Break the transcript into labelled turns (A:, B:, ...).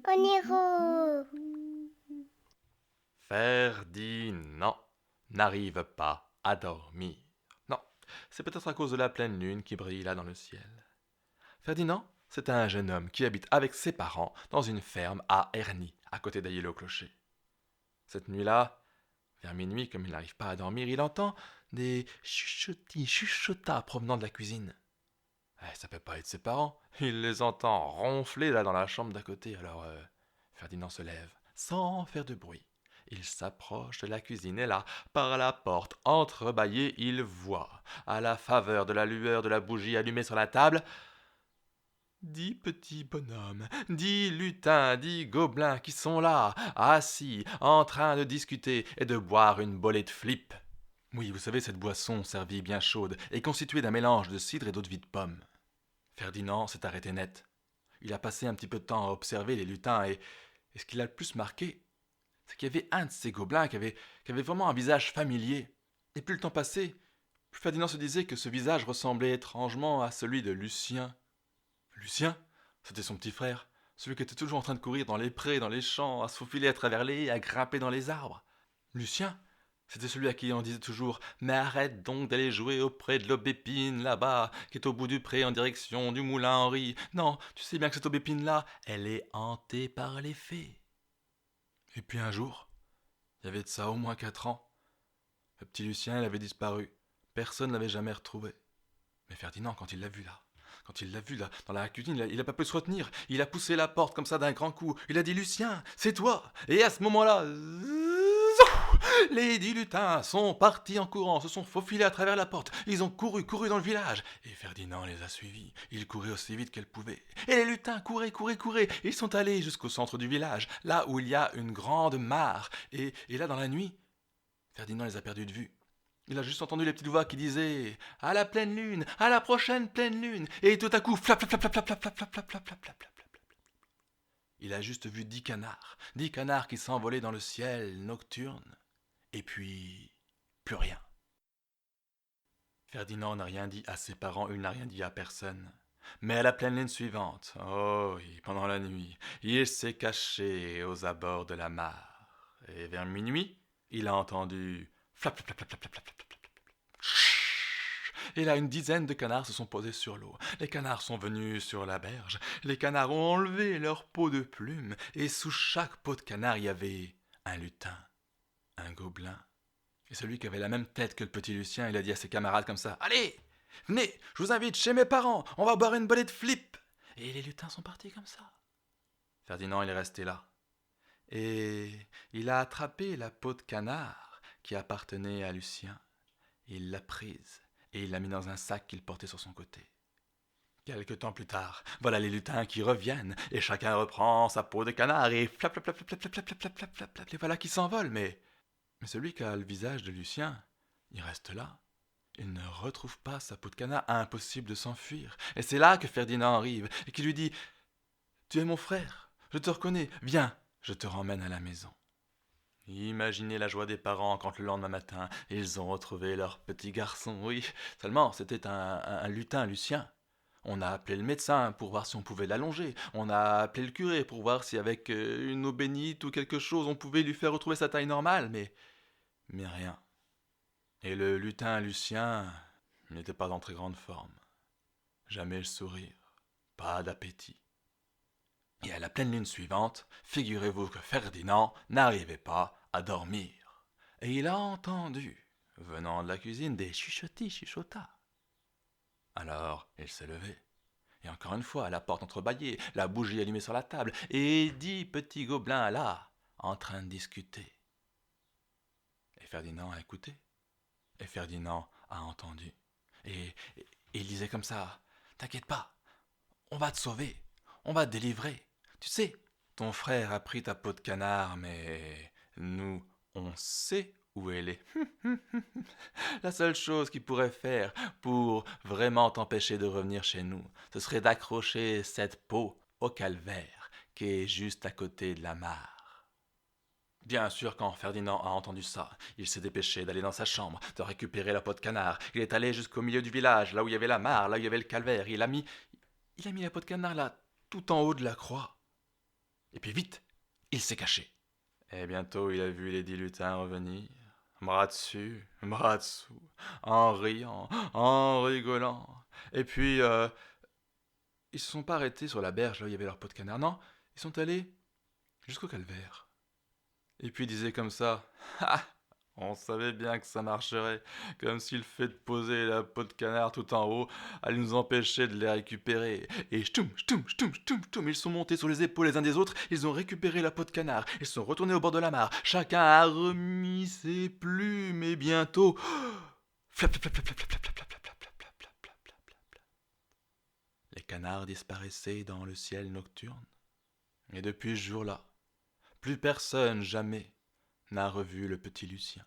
A: Oniro.
B: Ferdinand n'arrive pas à dormir. Non, c'est peut-être à cause de la pleine lune qui brille là dans le ciel. Ferdinand, c'est un jeune homme qui habite avec ses parents dans une ferme à Ernie, à côté d'Ailly-le-Clocher. Cette nuit-là, vers minuit, comme il n'arrive pas à dormir, il entend des chuchotis provenant de la cuisine. Ça peut pas être ses parents. Il les entend ronfler là dans la chambre d'à côté. Alors Ferdinand se lève sans faire de bruit. Il s'approche de la cuisine et là, par la porte entrebâillée, il voit, à la faveur de la lueur de la bougie allumée sur la table, 10 petits bonhommes, 10 lutins, 10 gobelins qui sont là, assis, en train de discuter et de boire une bolée de flip. Oui, vous savez, cette boisson servie bien chaude est constituée d'un mélange de cidre et d'eau de vie de pomme. Ferdinand s'est arrêté net. Il a passé un petit peu de temps à observer les lutins et ce qui l'a le plus marqué, c'est qu'il y avait un de ces gobelins qui avait vraiment un visage familier. Et plus le temps passait, plus Ferdinand se disait que ce visage ressemblait étrangement à celui de Lucien. Lucien, c'était son petit frère, celui qui était toujours en train de courir dans les prés, dans les champs, à se faufiler à travers les haies, à grimper dans les arbres. Lucien, c'était celui à qui on disait toujours Mais arrête donc d'aller jouer auprès de l'aubépine là-bas, qui est au bout du pré en direction du moulin Henri. Non, tu sais bien que cette aubépine-là, elle est hantée par les fées. Et puis un jour, il y avait de ça au moins 4 ans, le petit Lucien, il avait disparu. Personne ne l'avait jamais retrouvé. Mais Ferdinand, quand il l'a vu là, dans la cuisine, il a pas pu se retenir. Il a poussé la porte comme ça d'un grand coup. Il a dit Lucien, c'est toi. Et à ce moment-là, les 10 lutins sont partis en courant, se sont faufilés à travers la porte. Ils ont couru dans le village. Et Ferdinand les a suivis. Il courait aussi vite qu'elle pouvait. Et les lutins couraient. Ils sont allés jusqu'au centre du village, là où il y a une grande mare. Et là, dans la nuit, Ferdinand les a perdus de vue. Il a juste entendu les petites voix qui disaient À la pleine lune, à la prochaine pleine lune. Et tout à coup, flap, flap, flap, flap, flap, flap, flap, flap, flap, flap, flap, flap. Il a juste vu 10 canards qui s'envolaient dans le ciel nocturne. Et puis, plus rien. Ferdinand n'a rien dit à ses parents, il n'a rien dit à personne. Mais à la pleine lune suivante, oh oui, pendant la nuit, il s'est caché aux abords de la mare. Et vers minuit, il a entendu flap, flap, flap, flap, flap, flap, flap, flap, flap. Et là, une dizaine de canards se sont posés sur l'eau. Les canards sont venus sur la berge. Les canards ont enlevé leur peau de plume. Et sous chaque peau de canard, il y avait un lutin, un gobelin. Et celui qui avait la même tête que le petit Lucien, il a dit à ses camarades comme ça Allez, venez, je vous invite chez mes parents, on va boire une bolée de flip. Et les lutins sont partis comme ça. Ferdinand, il est resté là. Et il a attrapé la peau de canard qui appartenait à Lucien. Il l'a prise et il l'a mis dans un sac qu'il portait sur son côté. Quelque temps plus tard, voilà les lutins qui reviennent, et chacun reprend sa peau de canard, et flap, flap, flap, flap, flap, flap, flap, flap, flap, flap, flap, les voilà qui s'envolent, mais celui qui a le visage de Lucien, il reste là. Il ne retrouve pas sa peau de canard, impossible de s'enfuir. Et c'est là que Ferdinand arrive, et qui lui dit Tu es mon frère, je te reconnais, viens, je te ramène à la maison. Imaginez la joie des parents quand le lendemain matin, ils ont retrouvé leur petit garçon. Oui, seulement c'était un lutin, Lucien. On a appelé le médecin pour voir si on pouvait l'allonger. On a appelé le curé pour voir si avec une eau bénite ou quelque chose on pouvait lui faire retrouver sa taille normale, mais rien. Et le lutin Lucien n'était pas en très grande forme. Jamais le sourire, pas d'appétit. Et à la pleine lune suivante, figurez-vous que Ferdinand n'arrivait pas à dormir. Et il a entendu, venant de la cuisine, des chuchotis. Alors, il s'est levé. Et encore une fois, la porte entrebâillée, la bougie allumée sur la table, et 10 petits gobelins là, en train de discuter. Et Ferdinand a écouté. Et Ferdinand a entendu. Et il disait comme ça T'inquiète pas, on va te sauver, on va te délivrer. Tu sais, ton frère a pris ta peau de canard, mais nous, on sait où elle est. La seule chose qu'il pourrait faire pour vraiment t'empêcher de revenir chez nous, ce serait d'accrocher cette peau au calvaire qui est juste à côté de la mare. Bien sûr, quand Ferdinand a entendu ça, il s'est dépêché d'aller dans sa chambre, de récupérer la peau de canard. Il est allé jusqu'au milieu du village, là où il y avait la mare, là où il y avait le calvaire. Il a mis la peau de canard là, tout en haut de la croix. Et puis vite, il s'est caché. Et bientôt, il a vu les 10 lutins revenir, bras dessus, bras dessous, en riant, en rigolant. Et puis, ils se sont pas arrêtés sur la berge là où il y avait leur peau de canard. Non, ils sont allés jusqu'au calvaire. Et puis ils disaient comme ça, ah, on savait bien que ça marcherait, comme si le fait de poser la peau de canard tout en haut allait nous empêcher de les récupérer. Et ch'toum, ch'toum, ch'toum, ch'toum, ch'toum, ils sont montés sur les épaules les uns des autres, ils ont récupéré la peau de canard, ils sont retournés au bord de la mare, chacun a remis ses plumes et bientôt... Flap, flap, flap, flap, flap, flap, flap, flap, flap, flap, flap, flap, flap, flap, flap, flap. Les canards disparaissaient dans le ciel nocturne. Et depuis ce jour-là, plus personne jamais n'a revu le petit Lucien.